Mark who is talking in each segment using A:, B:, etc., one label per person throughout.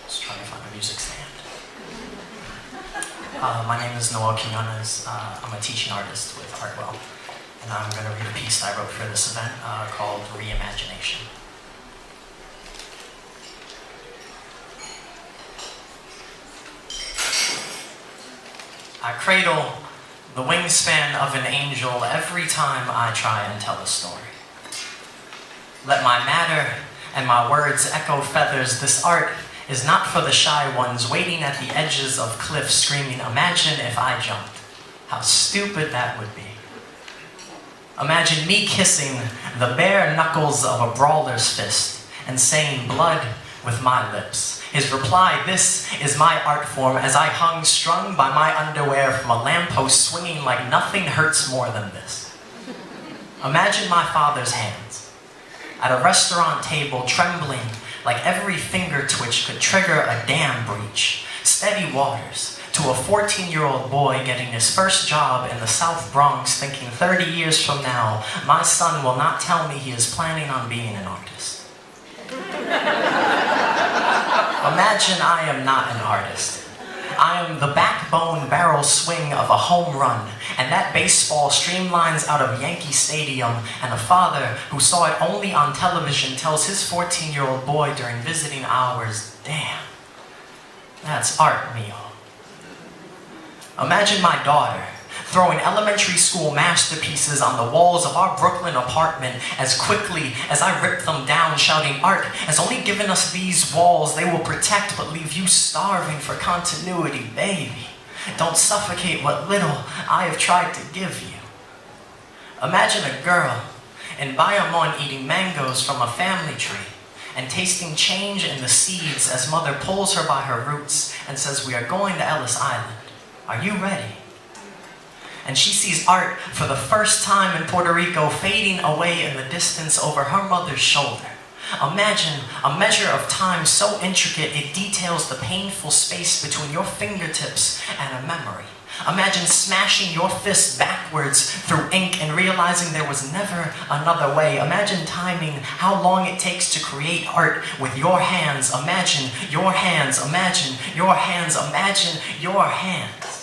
A: Just trying to find a music stand. My name is Noel Quinones. I'm a teaching artist with ArtWell, and I'm going to read a piece I wrote for this event called Reimagination. I cradle the wingspan of an angel every time I try and tell a story. Let my matter and my words echo feathers. This art is not for the shy ones waiting at the edges of cliffs screaming, imagine if I jumped. How stupid that would be. Imagine me kissing the bare knuckles of a brawler's fist and saying blood with my lips. His reply, this is my art form, as I hung strung by my underwear from a lamppost swinging like nothing hurts more than this. Imagine my father's hands at a restaurant table trembling like every finger twitch could trigger a dam breach. Steady waters to a 14-year-old boy getting his first job in the South Bronx thinking 30 years from now, my son will not tell me he is planning on being an artist. Imagine I am not an artist. I am the backbone barrel swing of a home run, and that baseball streamlines out of Yankee Stadium, and a father who saw it only on television tells his 14-year-old boy during visiting hours, damn, that's art, Mio. Imagine my daughter throwing elementary school masterpieces on the walls of our Brooklyn apartment as quickly as I rip them down, shouting, art has only given us these walls. They will protect but leave you starving for continuity, baby. Don't suffocate what little I have tried to give you. Imagine a girl in Bayamon eating mangoes from a family tree and tasting change in the seeds as mother pulls her by her roots and says, we are going to Ellis Island. Are you ready? And she sees art for the first time in Puerto Rico fading away in the distance over her mother's shoulder. Imagine a measure of time so intricate it details the painful space between your fingertips and a memory. Imagine smashing your fist backwards through ink and realizing there was never another way. Imagine timing how long it takes to create art with your hands. Imagine your hands, imagine your hands, imagine your hands.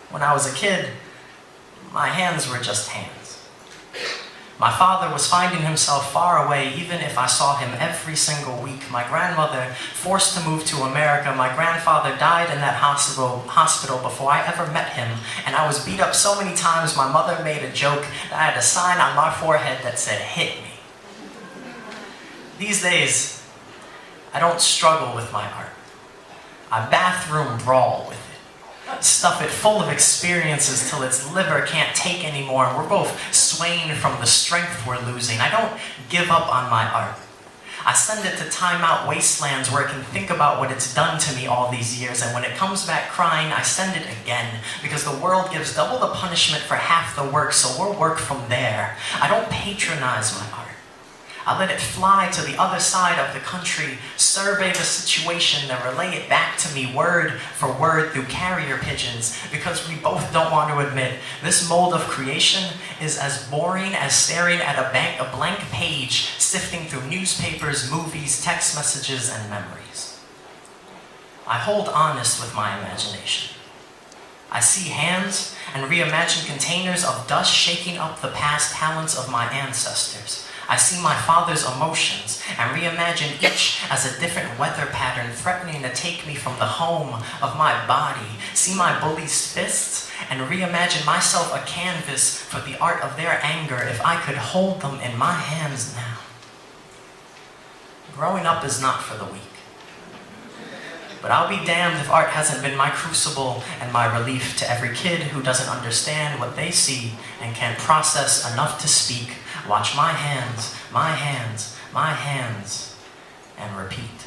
A: When I was a kid, my hands were just hands. My father was finding himself far away even if I saw him every single week. My grandmother forced to move to America. My grandfather died in that hospital before I ever met him. And I was beat up so many times my mother made a joke that I had a sign on my forehead that said, hit me. These days, I don't struggle with my art. I bathroom brawl with it. Stuff it full of experiences till its liver can't take anymore, and we're both swaying from the strength we're losing. I don't give up on my art. I send it to timeout wastelands where it can think about what it's done to me all these years, and when it comes back crying, I send it again, because the world gives double the punishment for half the work, so we'll work from there. I don't patronize my art. I let it fly to the other side of the country, survey the situation, then relay it back to me word for word through carrier pigeons, because we both don't want to admit this mold of creation is as boring as staring at a blank page, sifting through newspapers, movies, text messages, and memories. I hold honest with my imagination. I see hands and reimagine containers of dust shaking up the past talents of my ancestors. I see my father's emotions and reimagine each as a different weather pattern threatening to take me from the home of my body. See my bully's fists and reimagine myself a canvas for the art of their anger if I could hold them in my hands now. Growing up is not for the weak. But I'll be damned if art hasn't been my crucible and my relief to every kid who doesn't understand what they see and can't process enough to speak. Watch my hands, my hands, my hands, and repeat.